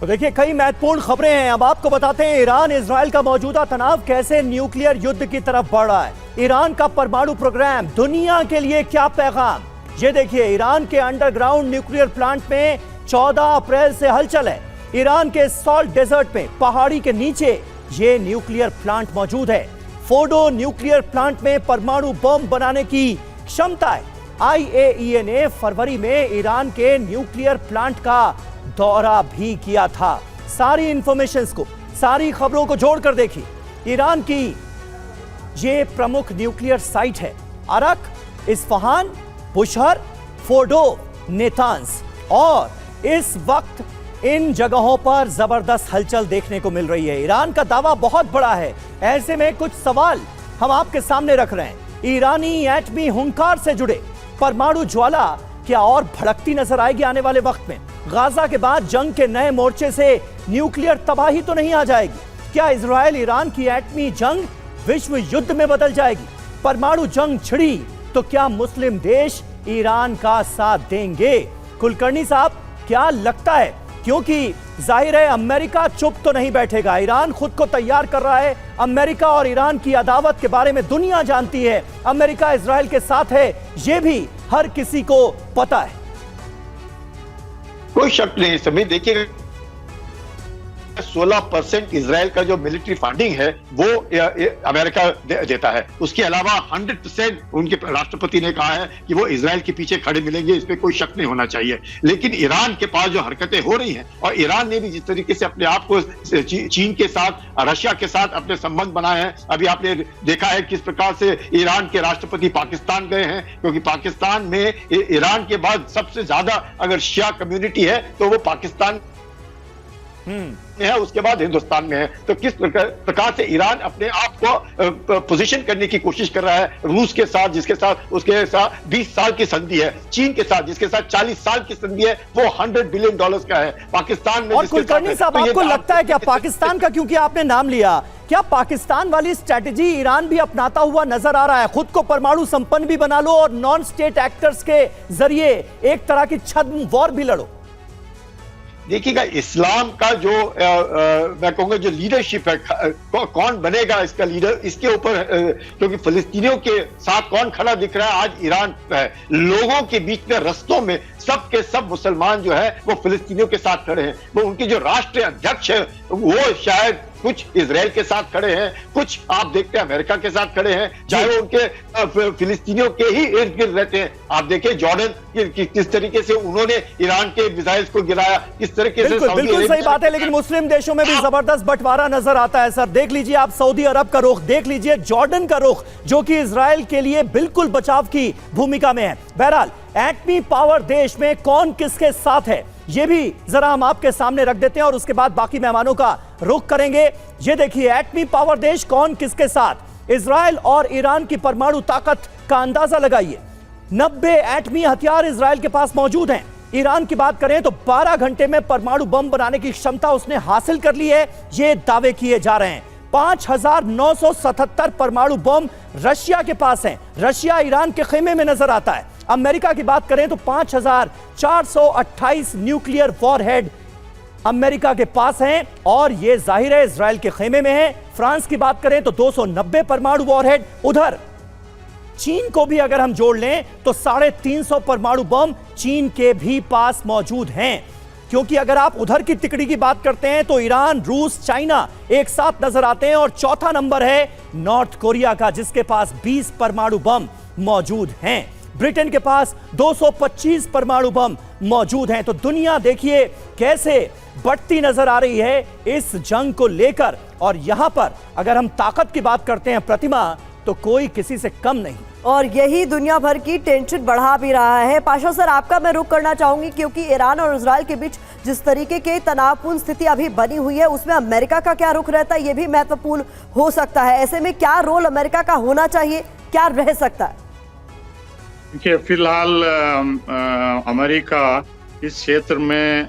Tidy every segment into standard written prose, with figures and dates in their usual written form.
तो देखिए कई महत्वपूर्ण खबरें हैं। अब आपको बताते हैं ईरान इजराइल का मौजूदा तनाव कैसे न्यूक्लियर युद्ध की तरफ बढ़ रहा है। ईरान का परमाणु प्रोग्राम दुनिया के लिए क्या पैगाम, ये देखिए। ईरान के अंडरग्राउंड न्यूक्लियर प्लांट में 14 अप्रैल से हलचल है। ईरान के सॉल्ट डेजर्ट में पहाड़ी के नीचे ये न्यूक्लियर प्लांट मौजूद है। फोर्डो न्यूक्लियर प्लांट में परमाणु बम बनाने की क्षमता है। IAEA ने फरवरी में ईरान के न्यूक्लियर प्लांट का दौरा भी किया था। सारी इंफॉर्मेशंस को, सारी खबरों को जोड़कर देखिए। ईरान की ये प्रमुख न्यूक्लियर साइट है अरक, इस्फहान, बुशहर, फोर्डो, नेतांस, और इस वक्त इन जगहों पर जबरदस्त हलचल देखने को मिल रही है। ईरान का दावा बहुत बड़ा है। ऐसे में कुछ सवाल हम आपके सामने रख रहे हैं। ईरानी एटमी हुंकार से जुड़े परमाणु ज्वाला क्या और भड़कती नजर आएगी आने वाले वक्त में? गाजा के बाद जंग के नए मोर्चे से न्यूक्लियर तबाही तो नहीं आ जाएगी? क्या इजराइल ईरान की एटमी जंग विश्व युद्ध में बदल जाएगी? परमाणु जंग छिड़ी तो क्या मुस्लिम देश ईरान का साथ देंगे? कुलकर्णी साहब, क्या लगता है? क्योंकि जाहिर है अमेरिका चुप तो नहीं बैठेगा। ईरान खुद को तैयार कर रहा है। अमेरिका और ईरान की अदावत के बारे में दुनिया जानती है। अमेरिका इजराइल के साथ है, यह भी हर किसी को पता है। कोई शक नहीं। सभी देखिए 16% इजराइल का जो मिलिट्री फंडिंग है वो अमेरिका देता है। उसके अलावा 100% उनके राष्ट्रपति ने कहा है कि वो इजराइल के पीछे खड़े मिलेंगे, इस पे कोई शक नहीं होना चाहिए। लेकिन ईरान के पास जो हरकतें हो रही हैं, और ईरान ने भी जिस तरीके से अपने आप को चीन के साथ, रशिया के साथ अपने संबंध बनाए हैं। अभी आपने देखा है किस प्रकार से ईरान के राष्ट्रपति पाकिस्तान गए हैं, क्योंकि पाकिस्तान में ईरान के बाद सबसे ज्यादा अगर शिया कम्युनिटी है तो वो पाकिस्तान है, उसके बाद हिंदुस्तान में है। तो किस प्रकार से ईरान अपने आप को पोजीशन करने की कोशिश कर रहा है रूस के साथ, जिसके साथ उसके साथ 20 साल की संधि है, चीन के साथ जिसके साथ 40 साल की संधि है, वो $100 बिलियन का है। पाकिस्तान में और कुलकर्णी साहब, आपको लगता है क्या पाकिस्तान का, क्योंकि आपने नाम लिया, क्या पाकिस्तान वाली स्ट्रैटेजी ईरान भी अपनाता हुआ नजर आ रहा है? खुद को परमाणु संपन्न भी बना लो और नॉन स्टेट एक्टर्स के जरिए एक तरह की छद्म वॉर भी लड़ो। देखिएगा, इस्लाम का जो मैं कहूंगा जो लीडरशिप है, कौन बनेगा इसका लीडर, इसके ऊपर, क्योंकि फिलिस्तीनियों के साथ कौन खड़ा दिख रहा है आज ईरान है। लोगों के बीच में रस्तों में सब के सब मुसलमान जो है वो फिलिस्तीनियों के साथ खड़े हैं। वो उनके जो राष्ट्रीय अध्यक्ष है वो शायद कुछ इजराइल के साथ खड़े हैं, कुछ आप देखते हैं अमेरिका के साथ खड़े हैं, चाहे वो उनके फिलिस्तीनियों के ही इर्द गिर्द रहते हैं। आप देखिए जॉर्डन किस तरीके से उन्होंने ईरान के मिसाइल्स को गिराया, किस तरीके से। बिल्कुल सही बात है, लेकिन मुस्लिम देशों में भी जबरदस्त बंटवारा नजर आता है सर। देख लीजिए आप सऊदी अरब का रुख, देख लीजिए जॉर्डन का रुख, जो कि इजराइल के लिए बिल्कुल बचाव की भूमिका में है। बहरहाल एटमी पावर देश में कौन किसके साथ है ये भी जरा हम आपके सामने रख देते हैं और उसके बाद बाकी मेहमानों का रुख करेंगे। ये देखिए एटमी पावर देश कौन किसके साथ। इजराइल और ईरान की परमाणु ताकत का अंदाजा लगाइए। 90 एटमी हथियार इजराइल के पास मौजूद हैं। ईरान की बात करें तो 12 घंटे में परमाणु बम बनाने की क्षमता उसने हासिल कर ली है, ये दावे किए जा रहे हैं। 5977 परमाणु बम रशिया के पास हैं। रशिया ईरान के खेमे में नजर आता है। अमेरिका की बात करें तो 5428 न्यूक्लियर वॉरहेड अमेरिका के पास हैं और ये जाहिर है इजराइल के खेमे में है। फ्रांस की बात करें तो 290 परमाणु वॉरहेड। उधर चीन को भी अगर हम जोड़ लें तो 350 परमाणु बम चीन के भी पास मौजूद हैं। क्योंकि अगर आप उधर की तिकड़ी की बात करते हैं तो ईरान, रूस, चाइना एक साथ नजर आते हैं और चौथा नंबर है नॉर्थ कोरिया का, जिसके पास 20 परमाणु बम मौजूद हैं। ब्रिटेन के पास 225 परमाणु बम मौजूद हैं। तो दुनिया देखिए कैसे बढ़ती नजर आ रही है इस जंग को लेकर। और यहां पर अगर हम ताकत की बात करते हैं प्रतिमा, तो कोई किसी से कम नहीं, और यही दुनिया भर की टेंशन बढ़ा भी रहा है। पाशा सर, आपका मैं रुख करना चाहूंगी, क्योंकि ईरान और इजराइल के बीच जिस तरीके की तनावपूर्ण स्थिति अभी बनी हुई है, उसमें अमेरिका का क्या रुख रहता है, यह भी महत्वपूर्ण हो सकता है। ऐसे में क्या रोल अमेरिका का होना चाहिए, क्या रह सकता है? देखिए, फिलहाल अमेरिका इस क्षेत्र में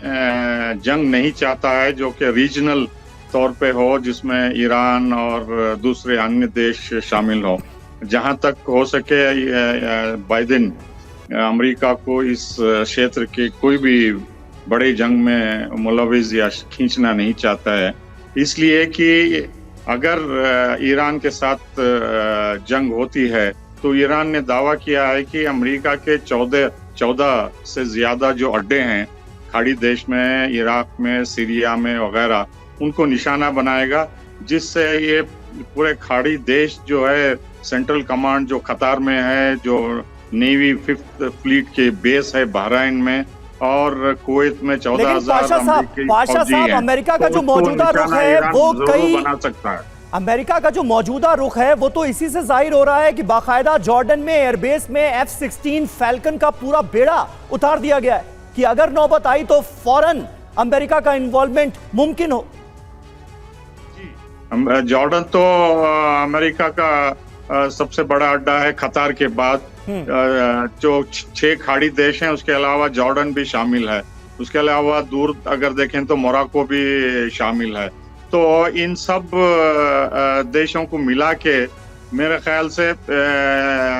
जंग नहीं चाहता है जो कि रीजनल तौर पे हो, जिसमें ईरान और दूसरे अन्य देश शामिल हो। जहां तक हो सके बाइडेन अमेरिका को इस क्षेत्र के कोई भी बड़े जंग में मुलविस या खींचना नहीं चाहता है। इसलिए कि अगर ईरान के साथ जंग होती है तो ईरान ने दावा किया है कि अमेरिका के 14 से ज्यादा जो अड्डे हैं खाड़ी देश में, इराक में, सीरिया में वगैरह, उनको निशाना बनाएगा, जिससे ये पूरे खाड़ी देश जो है सेंट्रल कमांड जो कतार में है, जो नेवी 5th फ्लीट के बेस है बहरीन में, और कुवैत में 14,000 पाशा साहब अमेरिका का जो मौजूदा रुख है वो कई बना सकता है। अमेरिका का जो मौजूदा रुख है वो तो इसी से जाहिर हो रहा है कि बाकायदा जॉर्डन में एयरबेस में F-16 फैल्कन का पूरा बेड़ा उतार दिया गया है कि अगर नौबत आई तो फौरन अमेरिका का इन्वॉल्वमेंट मुमकिन हो। जॉर्डन तो अमेरिका का सबसे बड़ा अड्डा है कतार के बाद। जो 6 खाड़ी देश हैं उसके अलावा जॉर्डन भी शामिल है, उसके अलावा दूर अगर देखें तो मोरक्को भी शामिल है। तो इन सब देशों को मिला के मेरे ख्याल से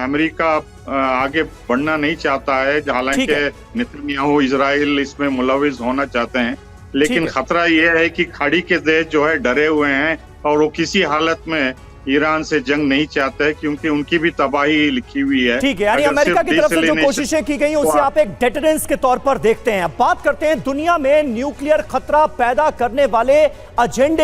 अमेरिका आगे बढ़ना नहीं चाहता है, हालांकि नेतन्याहू इजराइल इसमें मुलविस होना चाहते हैं, लेकिन खतरा यह है कि खाड़ी के देश जो है डरे हुए हैं और वो किसी हालत में ईरान से जंग नहीं चाहते हैं, क्योंकि उनकी भी तबाही लिखी हुई है। ठीक है, यानी अमेरिका की तरफ से जो कोशिशें की गई उसे आप एक डेटरेंस के तौर पर देखते हैं। अब बात करते हैं दुनिया में न्यूक्लियर खतरा पैदा करने वाले एजेंडे